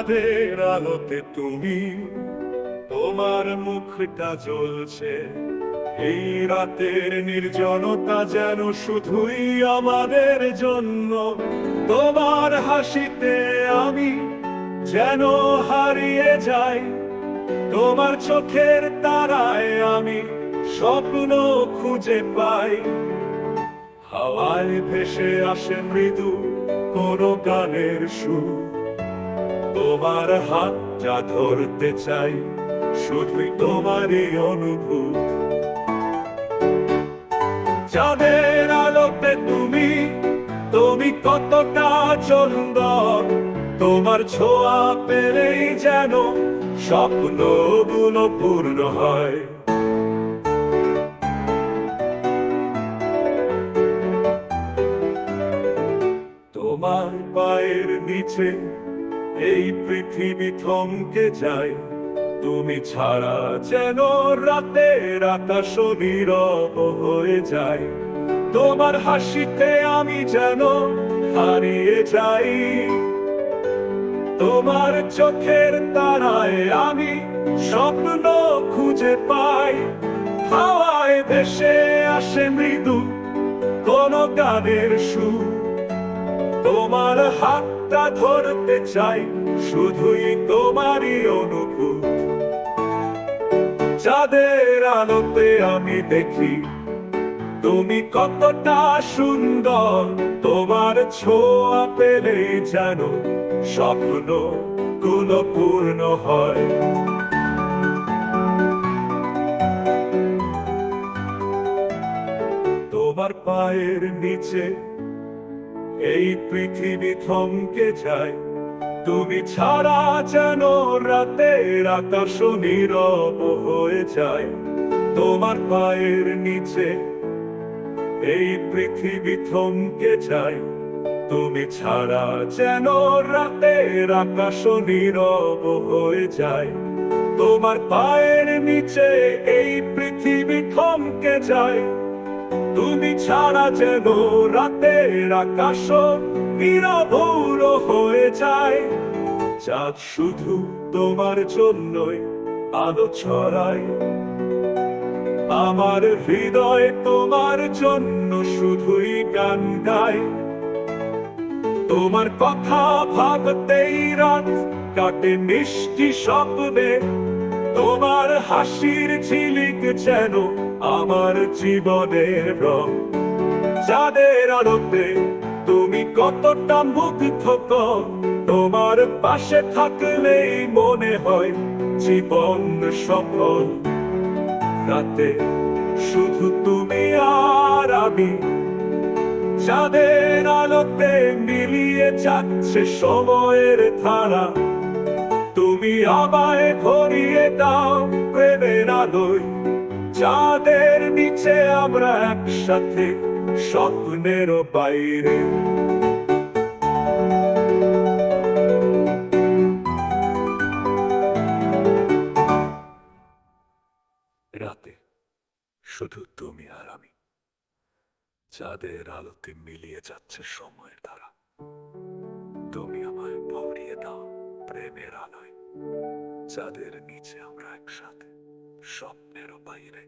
চাঁদের আলোতে তুমি, তোমার মুখটা জ্বলছে। এই রাতের নির্জনতা যেন শুধুই আমাদের জন্য। তোমার হাসিতে আমি যেন হারিয়ে যাই, তোমার চোখের তারায় আমি স্বপ্ন খুঁজে পাই। হাওয়ায় ভেসে আসে মৃদু কোনো গানের সুর, তোমার হাতটা ধরতে চাই, শুধুই তোমারই অনুভূত। চাঁদের আলোতে তুমি, তুমি কতটা সুন্দর, তোমার ছোঁয়া পেলেই যেন স্বপ্নগুলো পূর্ণ হয়। তোমার পায়ের নিচে এই পৃথিবী থমকে যায়, তুমি ছাড়া যেন রাতের আকাশ নীরব হয়ে যায়। তোমার হাসিতে আমি যেন হারিয়ে যাই, তোমার চোখের তারায় আমি স্বপ্ন খুঁজে পাই। হাওয়ায় ভেসে আসে মৃদু কোন গানের সুর, তোমার হাতটা ধরতে চাই, শুধুই তোমারই অনুভূত। চাঁদের আলোতে আমি দেখি তুমি কতটা সুন্দর, তোমার ছোঁয়া পেলেই যেন স্বপ্নগুলো পূর্ণ হয়। তোমার পায়ের নিচে এই পৃথিবী থমকে যায়, তুমি ছাড়া যেন রাতের আকাশ নীরব হয়ে যায়। তোমার পায়ের নিচে এই পৃথিবী থমকে যায়, তুমি ছাড়া যেন রাতের আকাশ নীরব হয়ে যায়। তোমার পায়ের নিচে এই পৃথিবী থমকে যায়, তুমি ছাড়া যেন রাতের আকাশ নীরব হয়ে যায়। চাঁদ শুধু তোমার জন্যই আলো ছড়ায়, আমার হৃদয় তোমার জন্য শুধুই গান গায়। তোমার কথা ভাবতেই রাত কাটে মিষ্টি স্বপ্নে, তোমার হাসির ঝিলিক যেন আমার জীবনের রং। চাঁদের আলোতে তুমি কতটা মুগ্ধকর, তোমার পাশে থাকলেই মনে হয় জীবন সফল। রাতে শুধু তুমি আর আমি, চাঁদের আলোতে মিলিয়ে যাচ্ছে সময়ের ধারা। তুমি আমায় ভরিয়ে দাও প্রেমের আলোয়, চাঁদের নিচে আমরা একসাথে স্বপ্নের বাইরে। রাতে শুধু তুমি আর আমি, চাঁদের আলোতে মিলিয়ে যাচ্ছে সময়ের ধারা। তুমি আমায় ভরিয়ে দাও প্রেমের আলোয়, চাঁদের নিচে আমরা একসাথে স্বপ্নের বাইরে।